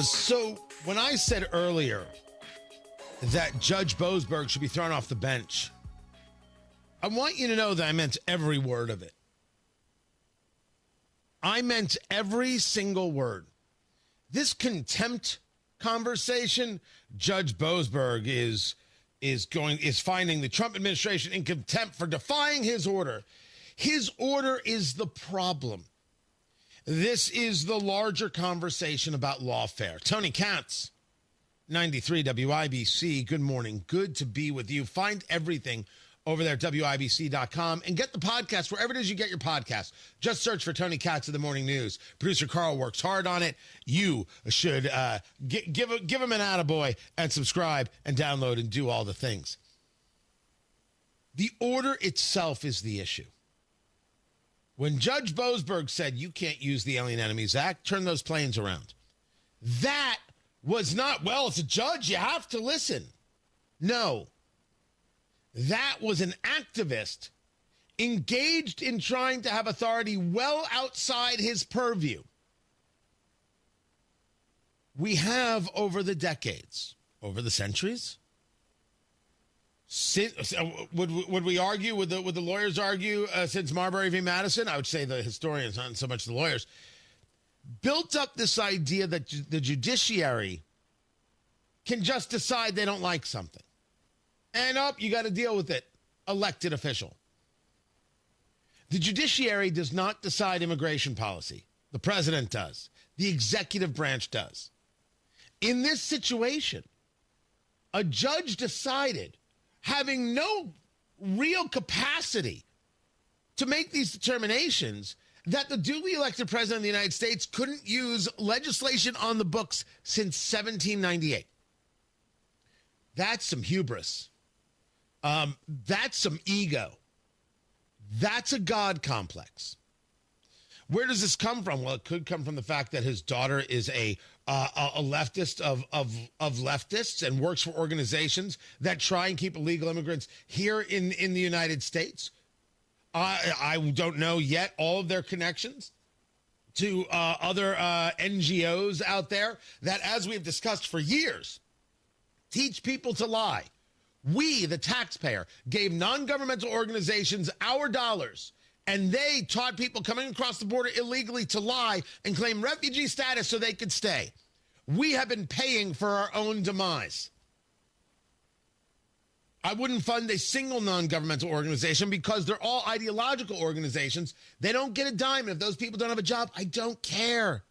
So when I said earlier that Judge Boasberg should be thrown off the bench, I want you to know that I meant every word of it. I meant every single word. This contempt conversation, Judge Boasberg is finding the Trump administration in contempt for defying his order. His order is the problem. This is the larger conversation about lawfare. Tony Katz, 93 WIBC. Good morning. Good to be with you. Find everything over there at WIBC.com and get the podcast wherever it is you get your podcast. Just search for Tony Katz of the Morning News. Producer Carl works hard on it. You should give him an attaboy and subscribe and download and do all the things. The order itself is the issue. When Judge Boasberg said you can't use the Alien Enemies Act, turn those planes around. That was not, well, it's a judge, you have to listen. No. That was an activist engaged in trying to have authority well outside his purview. We have, over the decades, over the centuries, would we argue, would the lawyers argue since Marbury v. Madison? I would say the historians, not so much the lawyers, built up this idea that the judiciary can just decide they don't like something. And you got to deal with it, elected official. The judiciary does not decide immigration policy. The president does. The executive branch does. In this situation, a judge decided, having no real capacity to make these determinations, that the duly elected president of the United States couldn't use legislation on the books since 1798. That's some hubris. That's some ego. That's a God complex. Where does this come from? Well, it could come from the fact that his daughter is a leftist of leftists and works for organizations that try and keep illegal immigrants here in the United States. I don't know yet all of their connections to other NGOs out there that, as we've discussed for years, teach people to lie. We, the taxpayer, gave non-governmental organizations our dollars, and they taught people coming across the border illegally to lie and claim refugee status so they could stay. We have been paying for our own demise. I wouldn't fund a single non-governmental organization because they're all ideological organizations. They don't get a dime, and if those people don't have a job, I don't care.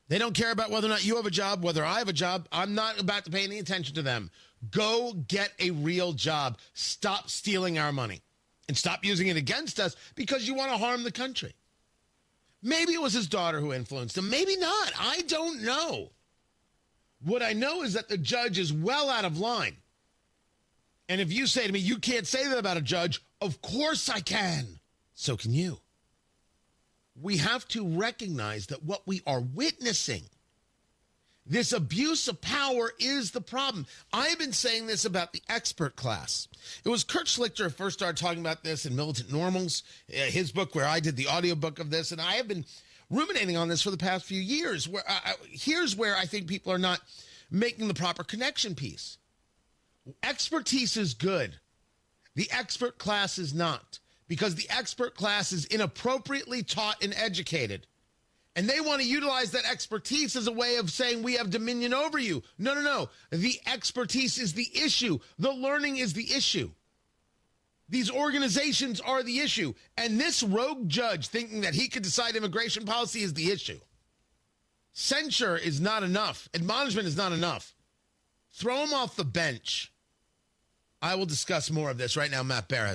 They don't care about whether or not you have a job, whether I have a job. I'm not about to pay any attention to them. Go get a real job. Stop stealing our money and stop using it against us because you want to harm the country. Maybe it was his daughter who influenced him. Maybe not. I don't know. What I know is that the judge is well out of line. And if you say to me, you can't say that about a judge, of course I can. So can you. We have to recognize that what we are witnessing, this abuse of power, is the problem. I have been saying this about the expert class. It was Kurt Schlichter who first started talking about this in Militant Normals, his book where I did the audiobook of this, and I have been ruminating on this for the past few years. Here's where I think people are not making the proper connection piece. Expertise is good. The expert class is not, because the expert class is inappropriately taught and educated. And they want to utilize that expertise as a way of saying we have dominion over you. No. The expertise is the issue. The learning is the issue. These organizations are the issue. And this rogue judge thinking that he could decide immigration policy is the issue. Censure is not enough. Admonishment is not enough. Throw him off the bench. I will discuss more of this right now. Matt Barris.